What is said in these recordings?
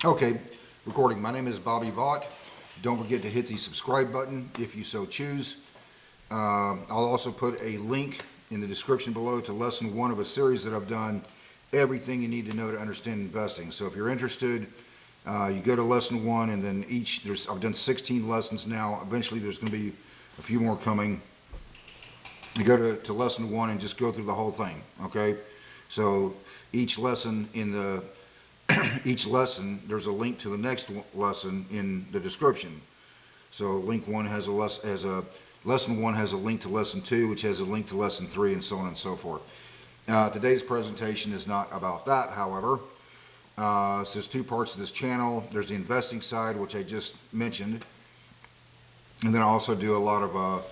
Okay, recording. My name is Bobby Vaught. Don't forget to hit the subscribe button if you so choose. I'll also put a link in the description below to lesson 1 of a series that I've done, everything you need to know to understand investing. So if you're interested, you go to lesson 1, and then I've done 16 lessons now. Eventually there's going to be a few more coming. You go to lesson 1 and just go through the whole thing, okay? So each lesson each lesson, there's a link to the next lesson in the description. So lesson 1 has a link to lesson 2, which has a link to lesson 3, and so on and so forth. Today's presentation is not about that, however. So there's 2 parts of this channel. There's the investing side, which I just mentioned, and then I also do a lot of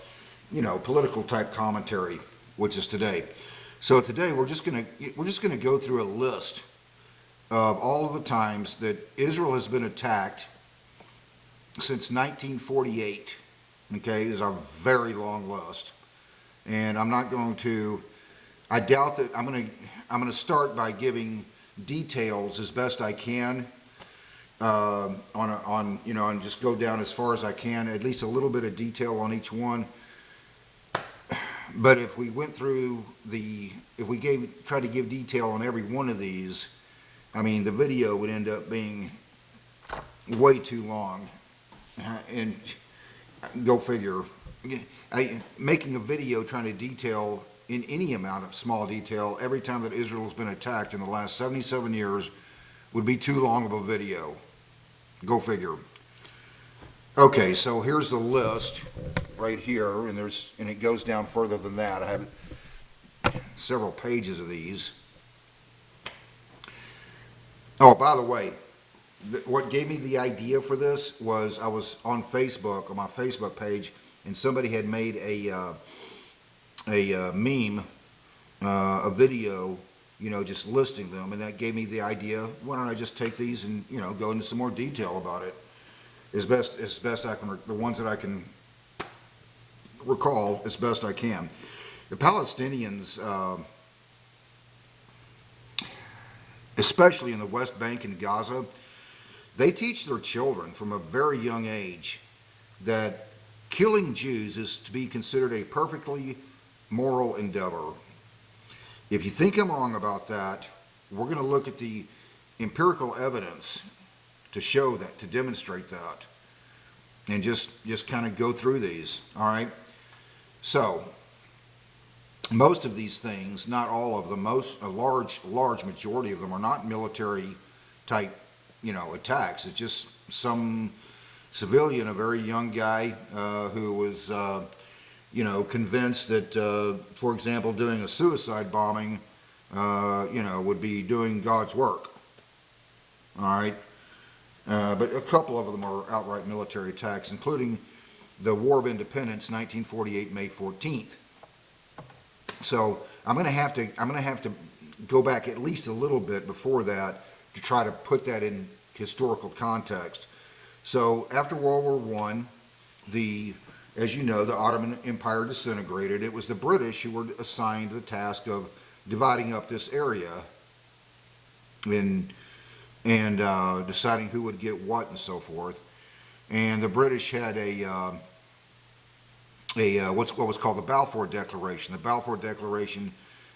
political type commentary, which is today. So today we're just gonna go through a list of all of the times that Israel has been attacked since 1948. Okay, this is a very long list, and I'm not going to. I doubt that I'm going to start by giving details as best I can and just go down as far as I can, at least a little bit of detail on each one. But if we went through tried to give detail on every one of these, I mean, the video would end up being way too long, and go figure. Making a video trying to detail in any amount of small detail every time that Israel has been attacked in the last 77 years would be too long of a video. Go figure. Okay, so here's the list right here, and it goes down further than that. I have several pages of these. Oh, by the way, what gave me the idea for this was I was on Facebook, on my Facebook page, and somebody had made a meme, a video, just listing them, and that gave me the idea, why don't I just take these and, go into some more detail about it as best I can, the ones that I can recall as best I can. The Palestinians, especially in the West Bank and Gaza, they teach their children from a very young age that killing Jews is to be considered a perfectly moral endeavor. If you think I'm wrong about that, we're going to look at the empirical evidence to show that, to demonstrate that, and just kind of go through these, all right? So, most of these things, not all of them, a large majority of them are not military type, attacks. It's just some civilian, a very young guy who was, convinced that, for example, doing a suicide bombing, would be doing God's work. All right, but a couple of them are outright military attacks, including the War of Independence, 1948, May 14th. So I'm going to have to go back at least a little bit before that to try to put that in historical context. So after World War I, as you know, the Ottoman Empire disintegrated. It was the British who were assigned the task of dividing up this area and deciding who would get what and so forth. And the British had what was called the Balfour Declaration. The Balfour Declaration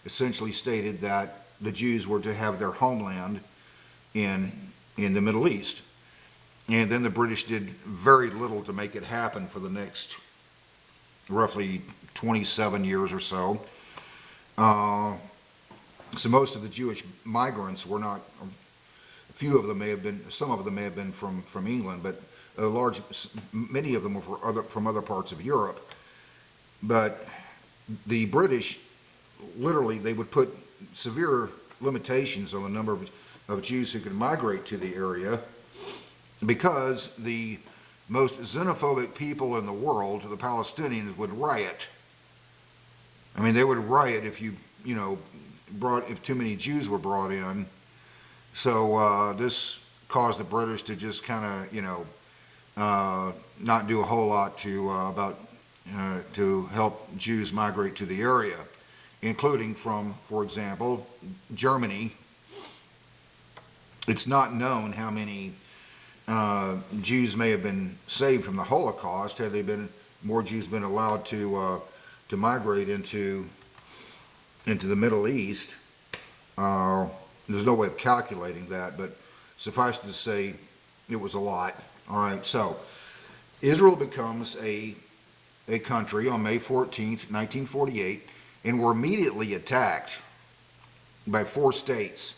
essentially stated that the Jews were to have their homeland in the Middle East. And then the British did very little to make it happen for the next roughly 27 years or so. So most of the Jewish migrants were not, a few of them may have been, some of them may have been from England, but many of them were from other parts of Europe. But the British, literally, they would put severe limitations on the number of Jews who could migrate to the area, because the most xenophobic people in the world, the Palestinians, would riot. I mean, they would riot if if too many Jews were brought in. So this caused the British to just kind of, not do a whole lot to help Jews migrate to the area, including from, for example, Germany It's not known how many Jews may have been saved from the Holocaust had they been more Jews been allowed to migrate into the Middle East. There's no way of calculating that, but suffice to say, it was a lot. All right, so Israel becomes a country on May 14th, 1948, and were immediately attacked by 4 states: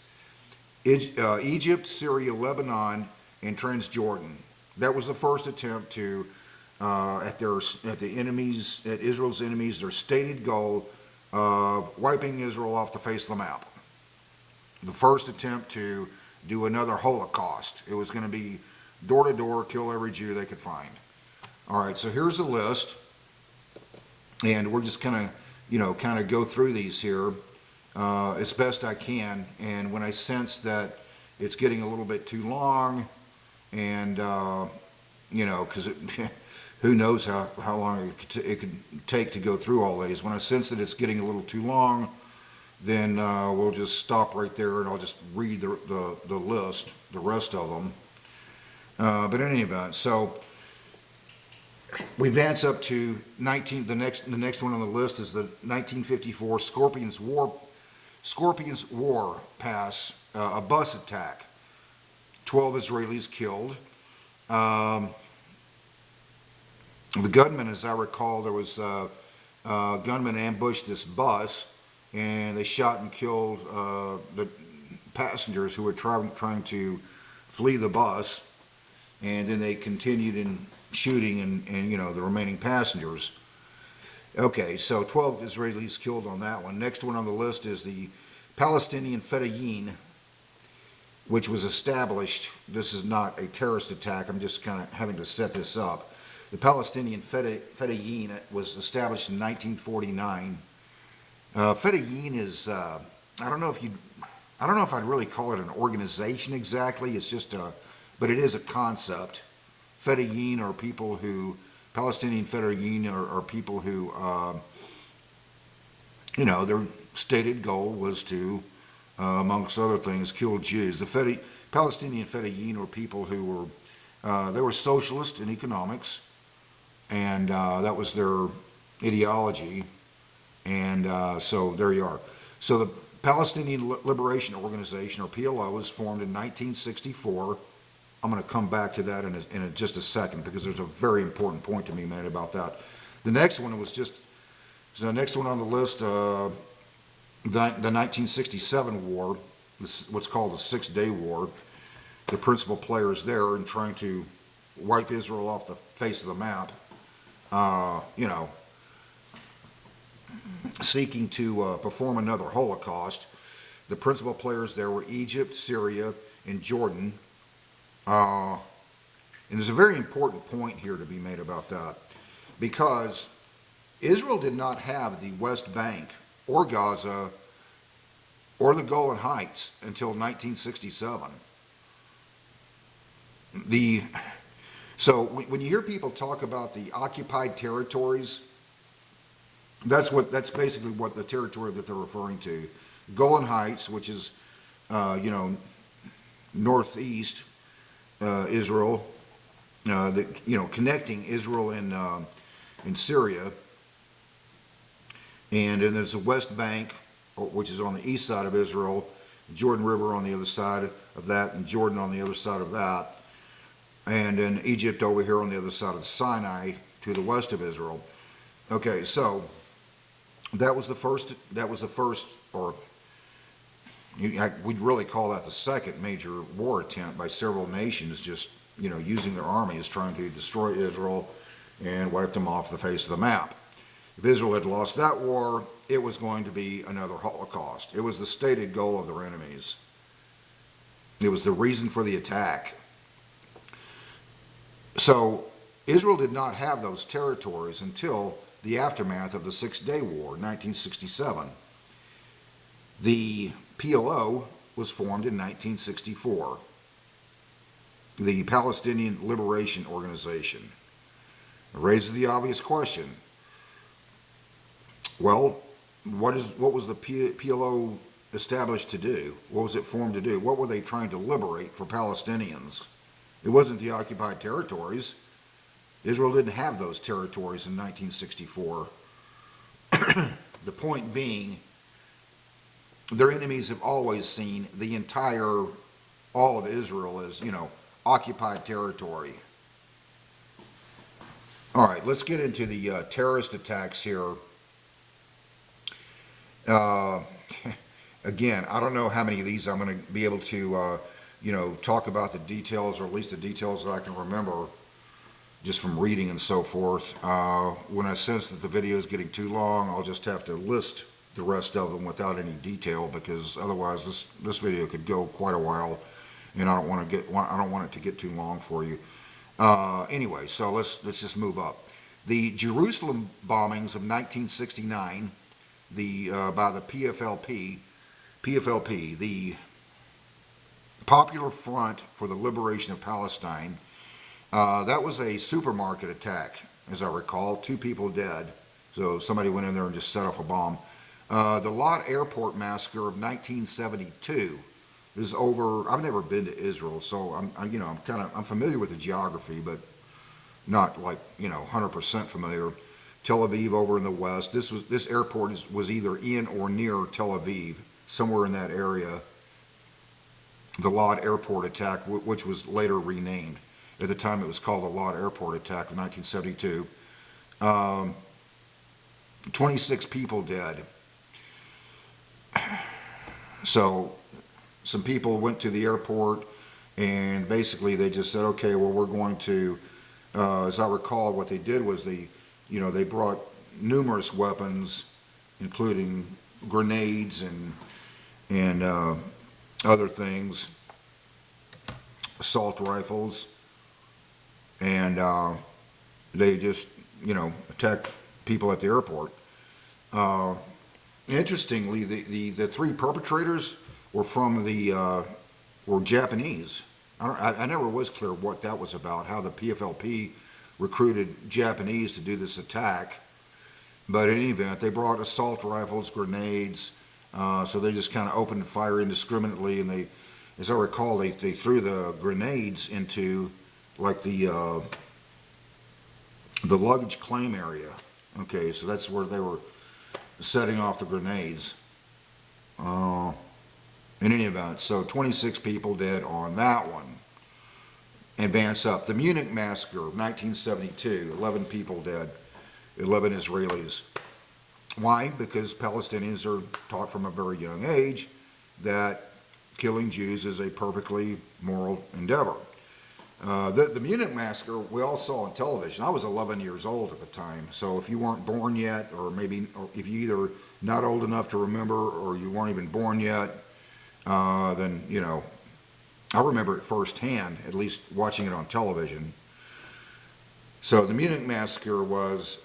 Egypt, Syria, Lebanon, and Transjordan. That was the first attempt to at Israel's enemies, their stated goal of wiping Israel off the face of the map. The first attempt to do another Holocaust. It was going to be door to door, kill every Jew they could find. All right, so here's the list, and we're just kind of go through these here as best I can. And when I sense that it's getting a little bit too long, and because who knows how long it could take to go through all these. When I sense that it's getting a little too long, then we'll just stop right there, and I'll just read the list, the rest of them. But in any event, so we advance up to the next one on the list is the 1954 Scorpions War Pass, a bus attack. 12 Israelis killed. The gunmen, as I recall, there was gunmen ambushed this bus, and they shot and killed the passengers who were trying to flee the bus, and then they continued in shooting and the remaining passengers. Okay, so 12 Israelis killed on that one. Next one on the list is the Palestinian Fedayeen, which was established. This is not a terrorist attack. I'm just kind of having to set this up. The Palestinian Fedayeen was established in 1949. Fedayeen is I don't know if I'd really call it an organization exactly. It's just but it is a concept. Fedayeen are people who Palestinian Fedayeen are people who their stated goal was to amongst other things kill Jews. The Palestinian Fedayeen were people who were they were socialist in economics, and that was their ideology. And so there you are. So the Palestinian Liberation Organization, or PLO, was formed in 1964. I'm going to come back to that in just a second, because there's a very important point to be made about that. The next one was the next one on the list, the 1967 war, what's called the Six-Day War. The principal players there in trying to wipe Israel off the face of the map, seeking to perform another Holocaust. The principal players there were Egypt, Syria, and Jordan. And there's a very important point here to be made about that, because Israel did not have the West Bank or Gaza or the Golan Heights until 1967. So when you hear people talk about the occupied territories, that's basically what the territory that they're referring to. Golan Heights, which is northeast Israel, connecting Israel and Syria, and then there's the West Bank, which is on the east side of Israel, Jordan River on the other side of that, and Jordan on the other side of that, and then Egypt over here on the other side of Sinai to the west of Israel. Okay, so that was the first, or we'd really call that the second major war attempt by several nations, just using their armies trying to destroy Israel and wipe them off the face of the map. If Israel had lost that war, it was going to be another Holocaust. It was the stated goal of their enemies. It was the reason for the attack. So Israel did not have those territories until the aftermath of the Six-Day War, 1967. The PLO was formed in 1964, the Palestinian Liberation Organization. It raises the obvious question. Well, what was the PLO established to do? What was it formed to do? What were they trying to liberate for Palestinians? It wasn't the occupied territories. Israel didn't have those territories in 1964. The point being, their enemies have always seen the entire, all of Israel as, occupied territory. All right, let's get into the terrorist attacks here. Again, I don't know how many of these I'm going to be able to, talk about the details, or at least the details that I can remember just from reading and so forth. When I sense that the video is getting too long, I'll just have to list the rest of them without any detail, because otherwise this video could go quite a while, and I don't want it to get too long for you. Anyway, so let's just move up. The Jerusalem bombings of 1969, by the PFLP, the Popular Front for the Liberation of Palestine. That was a supermarket attack, as I recall. 2 people dead. So somebody went in there and just set off a bomb. The Lod Airport massacre of 1972 is over. I've never been to Israel, so I'm familiar with the geography, but not like 100% familiar. Tel Aviv over in the west. This airport was either in or near Tel Aviv, somewhere in that area. The Lod Airport attack, which was later renamed. At the time, it was called the Lod Airport attack of 1972. 26 people dead. So some people went to the airport, and basically they just said, okay, well, we're going to, as I recall, what they did was they brought numerous weapons, including grenades and other things, assault rifles, and they just, attacked people at the airport. Interestingly, the 3 perpetrators were were Japanese. I never was clear what that was about, how the PFLP recruited Japanese to do this attack. But in any event, they brought assault rifles, grenades, so they just kind of opened fire indiscriminately, and they, as I recall, they threw the grenades into like the luggage claim area. Okay, so that's where they were setting off the grenades. In any event, so 26 people dead on that one. Advance up. The Munich massacre of 1972, 11 people dead, 11 Israelis. Why? Because Palestinians are taught from a very young age that killing Jews is a perfectly moral endeavor. The Munich massacre we all saw on television. I was 11 years old at the time, so if you weren't born yet, or if you either not old enough to remember or you weren't even born yet, then I remember it firsthand, at least watching it on television. So the Munich massacre was,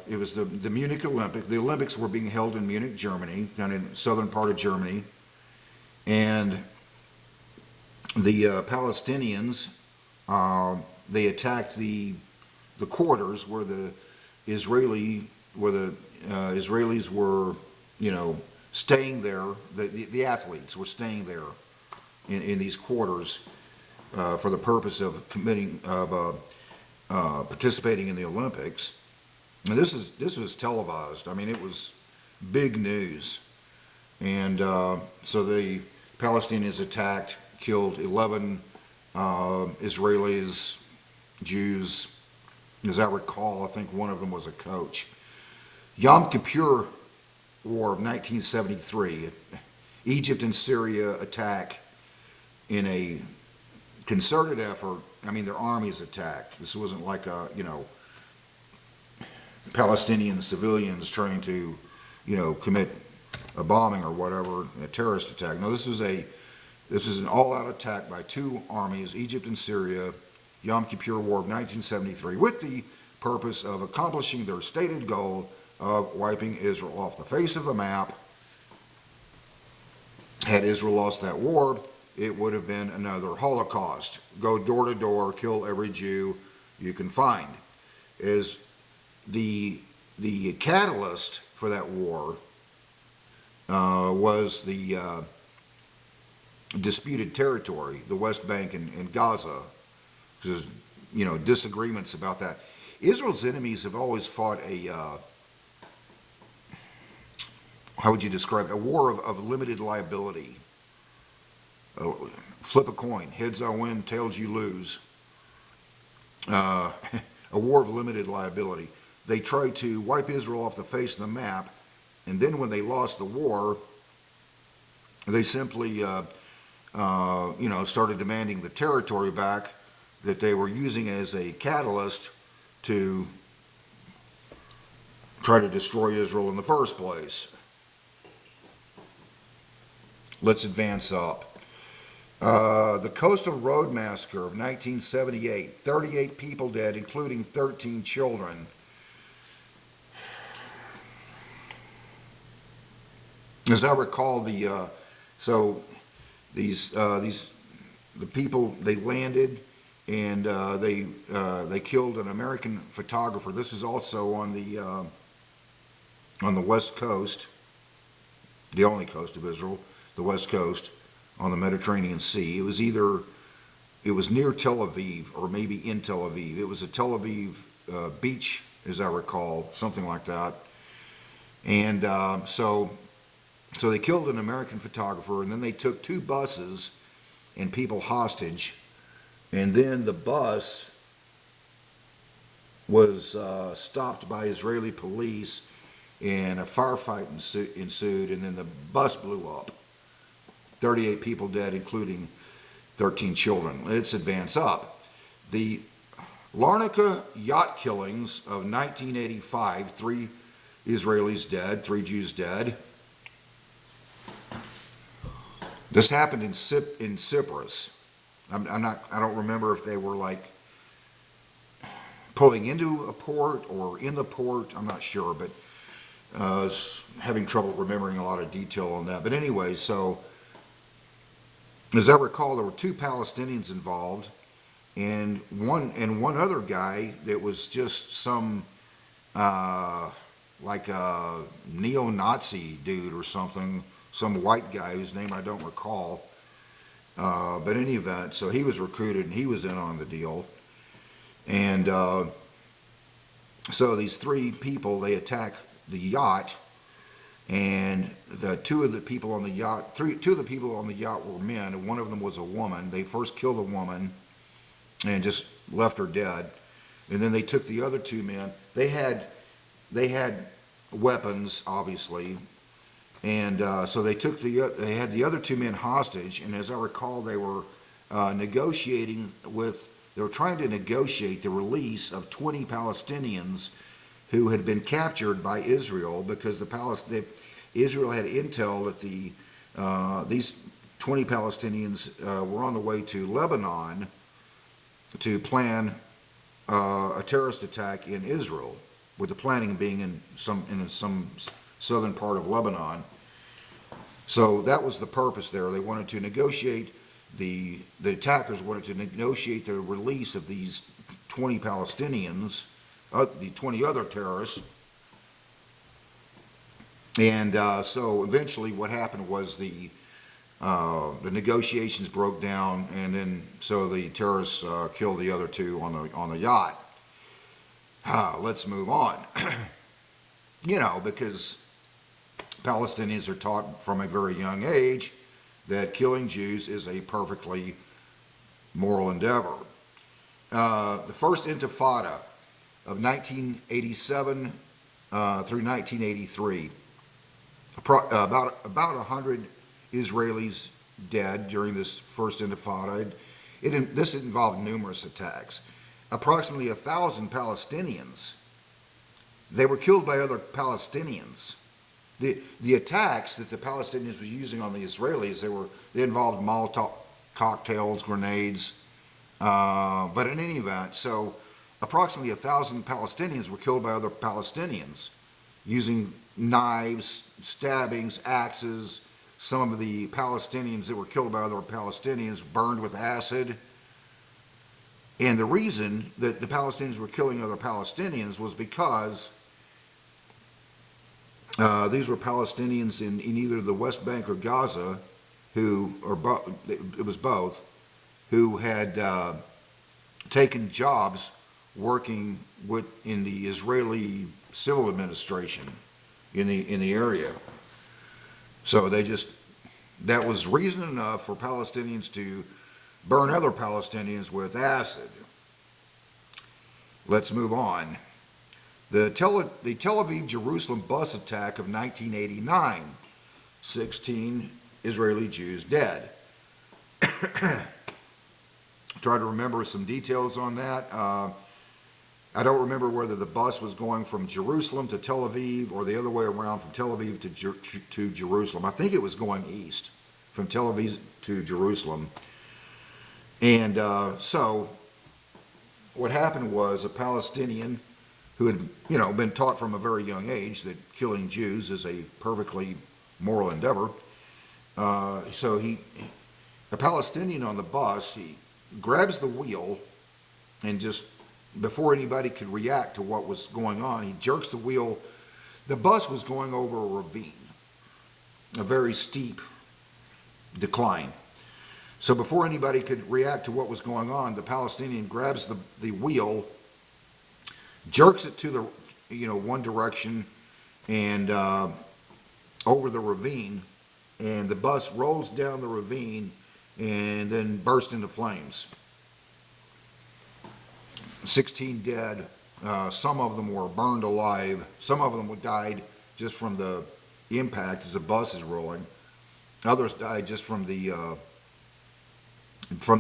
it was the Munich Olympics. The Olympics were being held in Munich, Germany, kind of in the southern part of Germany. And the Palestinians, they attacked the quarters where the Israelis were, staying there. The athletes were staying there in these quarters for the purpose of participating in the Olympics. And this was televised. I mean, it was big news. And so the Palestinians attacked, killed 11 Israelis, Jews. As I recall, I think one of them was a coach. Yom Kippur War of 1973, Egypt and Syria attack in a concerted effort. I mean, their armies attacked. This wasn't like Palestinian civilians trying to, commit a bombing or whatever, a terrorist attack. No, this is an all-out attack by 2 armies, Egypt and Syria, Yom Kippur War of 1973, with the purpose of accomplishing their stated goal of wiping Israel off the face of the map. Had Israel lost that war, it would have been another Holocaust. Go door to door, kill every Jew you can find. Is the catalyst for that war was the disputed territory, the West Bank and Gaza. There's, disagreements about that. Israel's enemies have always fought how would you describe it? A war of limited liability. Flip a coin. Heads I win, tails you lose. A war of limited liability. They tried to wipe Israel off the face of the map, and then when they lost the war, they simply, started demanding the territory back that they were using as a catalyst to try to destroy Israel in the first place. Let's advance up. The Coastal Road Massacre of 1978, 38 people dead, including 13 children. As I recall, the people, they landed and they killed an American photographer. This is also on the West Coast, the only coast of Israel, the West Coast, on the Mediterranean Sea. It was near Tel Aviv or maybe in Tel Aviv. It was a Tel Aviv beach, as I recall, something like that. And so they killed an American photographer, and then they took 2 buses and people hostage. And then the bus was stopped by Israeli police, and a firefight ensued, and then the bus blew up. 38 people dead, including 13 children. Let's advance up. The Larnaca yacht killings of 1985, 3 Israelis dead, 3 Jews dead. This happened in Cyprus. I don't remember if they were like pulling into a port or in the port. I'm not sure, but I was having trouble remembering a lot of detail on that. But anyway, so as I recall, there were 2 Palestinians involved, and one other guy that was just some like a neo-Nazi dude or something, some white guy whose name I don't recall. But in any event, so he was recruited and he was in on the deal. And so these 3 people, they attack the yacht, and two of the people on the yacht were men, and one of them was a woman. They first killed a woman and just left her dead. And then they took the other 2 men. They had weapons, obviously. And so they had the other 2 men hostage, and as I recall, they were trying to negotiate the release of 20 Palestinians who had been captured by Israel, because Israel had intel that these 20 Palestinians were on the way to Lebanon to plan a terrorist attack in Israel, with the planning being in some southern part of Lebanon. So that was the purpose there. They wanted to negotiate, the attackers wanted to negotiate the release of these 20 Palestinians, the 20 other terrorists. And so eventually what happened was the negotiations broke down, and then so the terrorists killed the other 2 on the yacht. Let's move on. Because Palestinians are taught from a very young age that killing Jews is a perfectly moral endeavor. The first Intifada of 1987 through 1983, about 100 Israelis dead during this first Intifada. This involved numerous attacks. Approximately 1,000 Palestinians. They were killed by other Palestinians. The attacks that the Palestinians were using on the Israelis, they involved Molotov cocktails, grenades, but in any event, so approximately 1,000 Palestinians were killed by other Palestinians using knives, stabbings, axes. Some of the Palestinians that were killed by other Palestinians burned with acid. And the reason that the Palestinians were killing other Palestinians was because These were Palestinians in either the West Bank or Gaza, it was both, who had taken jobs working in the Israeli civil administration in the area. So that was reason enough for Palestinians to burn other Palestinians with acid. Let's move on. The Tel Aviv-Jerusalem bus attack of 1989, 16 Israeli Jews dead. Try to remember some details on that. I don't remember whether the bus was going from Jerusalem to Tel Aviv or the other way around from Tel Aviv to Jerusalem. I think it was going east from Tel Aviv to Jerusalem. And so what happened was a Palestinian who had, been taught from a very young age that killing Jews is a perfectly moral endeavor. A Palestinian on the bus, he grabs the wheel and just, before anybody could react to what was going on, he jerks the wheel. The bus was going over a ravine, a very steep decline. So before anybody could react to what was going on, the Palestinian grabs the wheel, jerks it to the, one direction and over the ravine, and the bus rolls down the ravine and then burst into flames. 16 dead. Some of them were burned alive. Some of them died just from the impact as the bus is rolling. Others died just from the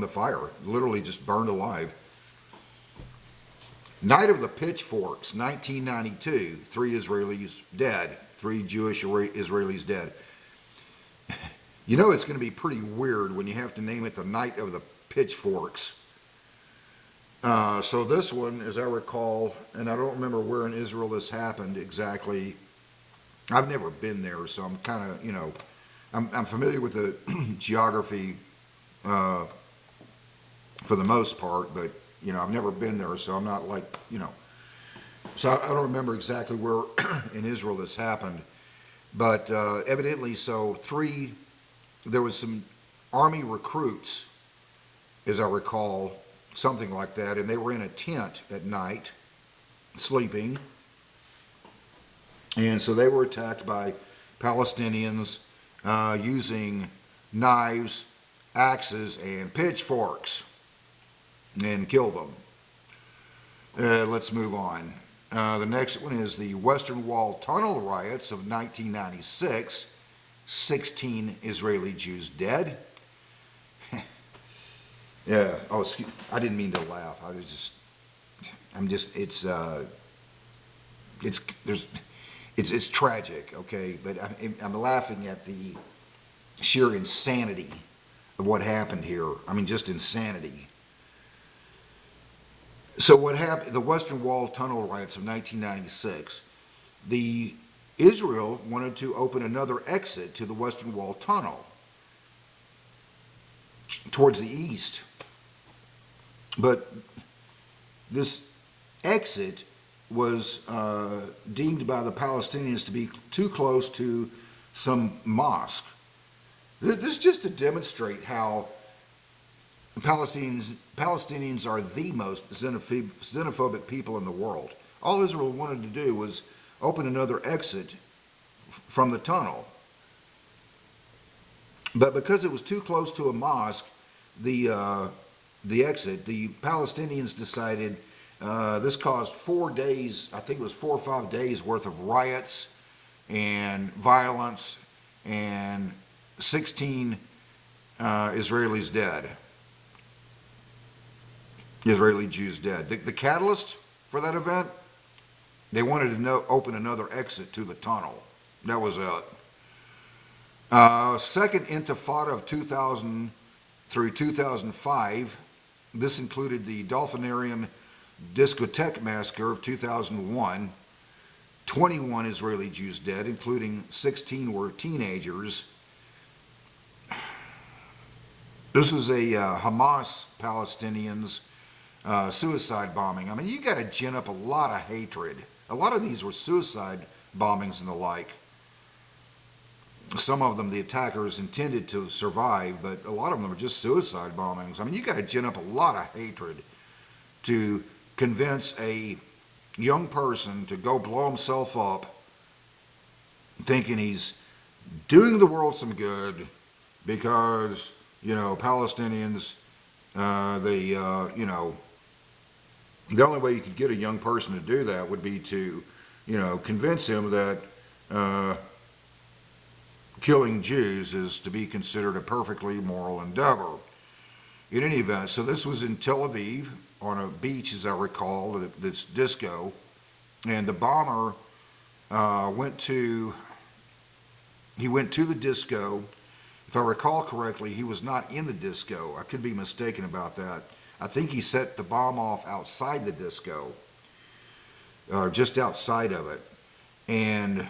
fire, literally just burned alive. Night of the Pitchforks, 1992, 3 Israelis dead, 3 Jewish Israelis dead. It's going to be pretty weird when you have to name it the Night of the Pitchforks. So this one, as I recall, and I don't remember where in Israel this happened exactly. I've never been there, so I'm kind of, I'm familiar with the geography for the most part, but, I've never been there, so I'm not like, so I don't remember exactly where in Israel this happened. But evidently, there was some army recruits, as I recall, something like that, and they were in a tent at night, sleeping, and so they were attacked by Palestinians using knives, axes, and pitchforks, and killed them. Let's move on. The next one is the Western Wall tunnel riots of 1996, 16 Israeli Jews dead. Yeah. Oh, excuse. I didn't mean to laugh. It's tragic. Okay, but I'm laughing at the sheer insanity of what happened here. I mean, just insanity. So what happened? The Western Wall tunnel riots of 1996. Israel wanted to open another exit to the Western Wall tunnel towards the east. But this exit was deemed by the Palestinians to be too close to some mosque. This is just to demonstrate how Palestinians are the most xenophobic people in the world. All Israel wanted to do was open another exit from the tunnel. But because it was too close to a mosque, the exit, the Palestinians decided this caused 4 days, I think it was 4 or 5 days worth of riots and violence and 16 Israelis dead. Israeli Jews dead. The catalyst for that event, they wanted to open another exit to the tunnel. That was it. Second Intifada of 2000 through 2005. This included the Dolphinarium Discotheque Massacre of 2001. 21 Israeli Jews dead, including 16 were teenagers. This was a Hamas Palestinians suicide bombing. I mean, you got to gin up a lot of hatred. A lot of these were suicide bombings and the like. some of them, the attackers intended to survive, but a lot of them are just suicide bombings. I mean, you got to gin up a lot of hatred to convince a young person to go blow himself up, thinking he's doing the world some good because, Palestinians, the only way you could get a young person to do that would be to, convince him that killing Jews is to be considered a perfectly moral endeavor. In any event, so this was in Tel Aviv on a beach, as I recall, this disco, and the bomber went to the disco. If I recall correctly, he was not in the disco. I could be mistaken about that. I think he set the bomb off outside the disco, just outside of it,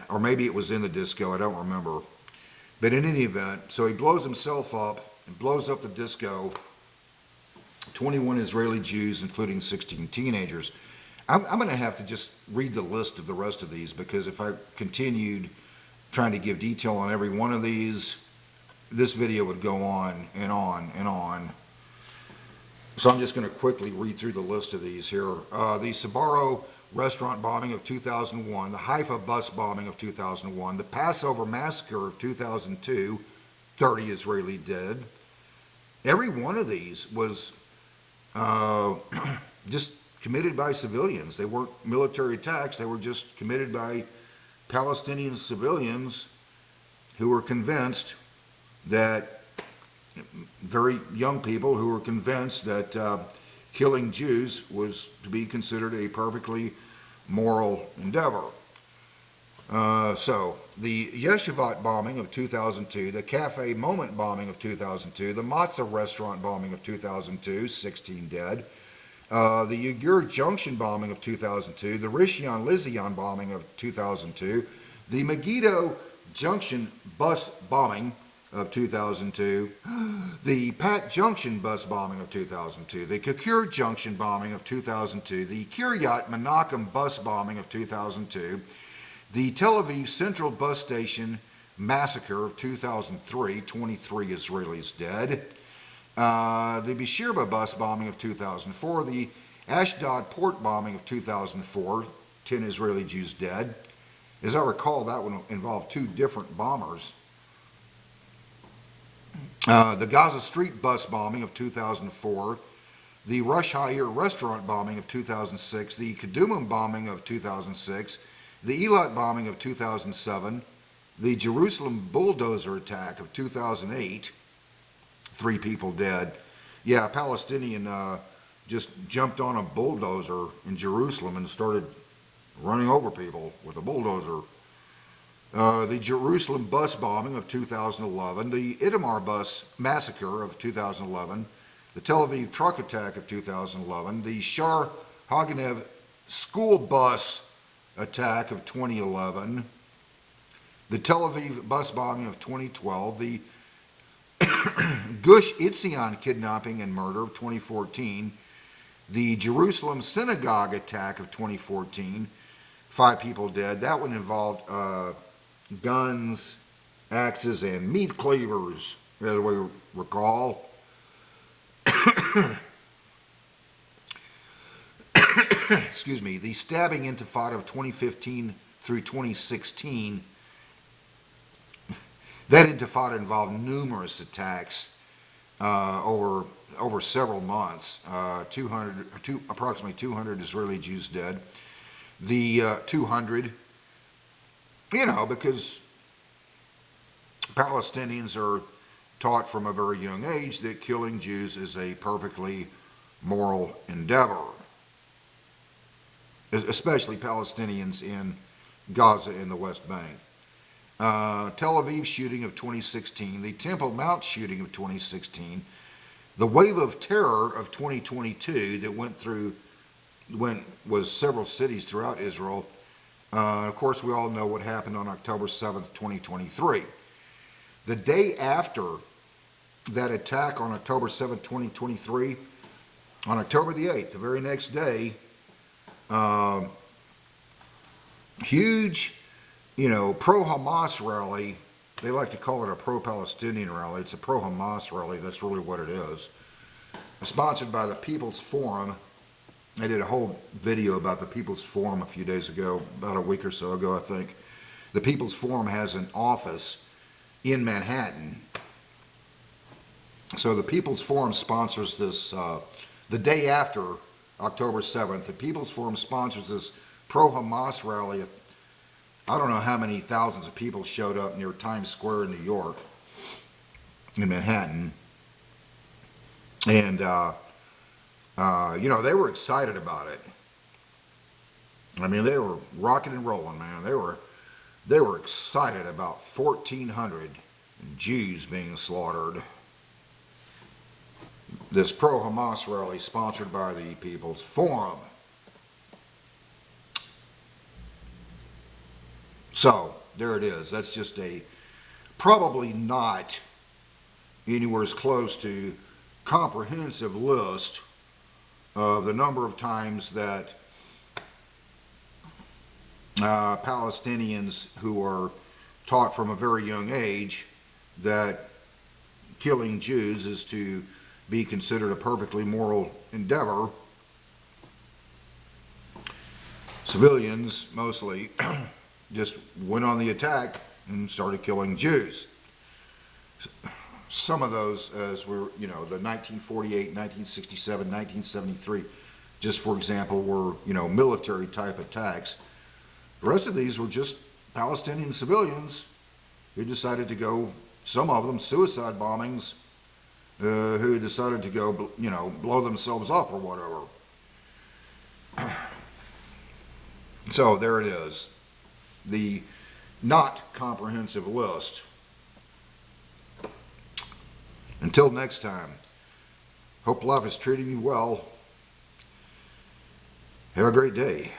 or maybe it was in the disco, I don't remember. But in any event, so he blows himself up and blows up the disco, 21 Israeli Jews, including 16 teenagers. I'm going to have to just read the list of the rest of these, because if I continued trying to give detail on every one of these, this video would go on and on and on. So I'm just going to quickly read through the list of these here. The Sbarro restaurant bombing of 2001, the Haifa bus bombing of 2001, the Passover massacre of 2002, 30 Israeli dead. Every one of these was just committed by civilians. They weren't military attacks. They were just committed by Palestinian civilians who were convinced that, very young people who were convinced that killing Jews was to be considered a perfectly moral endeavor. So the Yeshivat bombing of 2002, the Cafe Moment bombing of 2002, the Matzah restaurant bombing of 2002, 16 dead, the Yagur Junction bombing of 2002, the Rishon LeZion bombing of 2002, the Megiddo Junction bus bombing of 2002, the Pat Junction bus bombing of 2002, the Kikur Junction bombing of 2002, the Kiryat Menachem bus bombing of 2002, the Tel Aviv Central Bus Station massacre of 2003, 23 Israelis dead, the Beersheba bus bombing of 2004, the Ashdod port bombing of 2004, 10 Israeli Jews dead. As I recall, that one involved two different bombers. The Gaza Street bus bombing of 2004, the Rosh Ha'ir restaurant bombing of 2006, the Kedumim bombing of 2006, the Eilat bombing of 2007, the Jerusalem bulldozer attack of 2008, 3 people dead. Yeah, a Palestinian just jumped on a bulldozer in Jerusalem and started running over people with a bulldozer. The Jerusalem bus bombing of 2011, the Itamar bus massacre of 2011, the Tel Aviv truck attack of 2011, the Shar Haganev school bus attack of 2011, the Tel Aviv bus bombing of 2012, the Gush Etzion kidnapping and murder of 2014, the Jerusalem synagogue attack of 2014, 5 people dead. That one involved guns, axes, and meat cleavers, as we recall. Excuse me. The stabbing intifada of 2015 through 2016, that intifada involved numerous attacks over several months. Approximately 200 Israeli Jews dead. The 200, because Palestinians are taught from a very young age that killing Jews is a perfectly moral endeavor, especially Palestinians in Gaza and the West Bank. Tel Aviv shooting of 2016, the Temple Mount shooting of 2016, the wave of terror of 2022 that was several cities throughout Israel. Of course, we all know what happened on October 7th, 2023. The day after that attack on October 7th, 2023, on October the 8th, the very next day, huge, pro-Hamas rally they like to call it a pro-Palestinian rally. It's a pro-Hamas rally. That's really what it is. It's sponsored by the People's Forum. I did a whole video about the People's Forum a few days ago, about a week or so ago, I think. The People's Forum has an office in Manhattan. So the People's Forum sponsors this, the day after October 7th, the People's Forum sponsors this pro-Hamas rally. I don't know how many thousands of people showed up near Times Square in New York, in Manhattan. And, you know, they were excited about it. I mean, they were rocking and rolling, man. They were excited about 1,400 Jews being slaughtered. This pro-Hamas rally sponsored by the People's Forum. So, there it is. That's just a probably not anywhere as close to comprehensive list of the number of times that Palestinians who are taught from a very young age that killing Jews is to be considered a perfectly moral endeavor. Civilians, mostly, just went on the attack and started killing Jews. Some of those, as we're, you know, the 1948, 1967, 1973, just for example, were, you know, military type attacks. The rest of these were just Palestinian civilians who decided to go, some of them suicide bombings, who decided to go, you know, blow themselves up or whatever. So there it is. The not comprehensive list. Until next time, hope life is treating you well. Have a great day.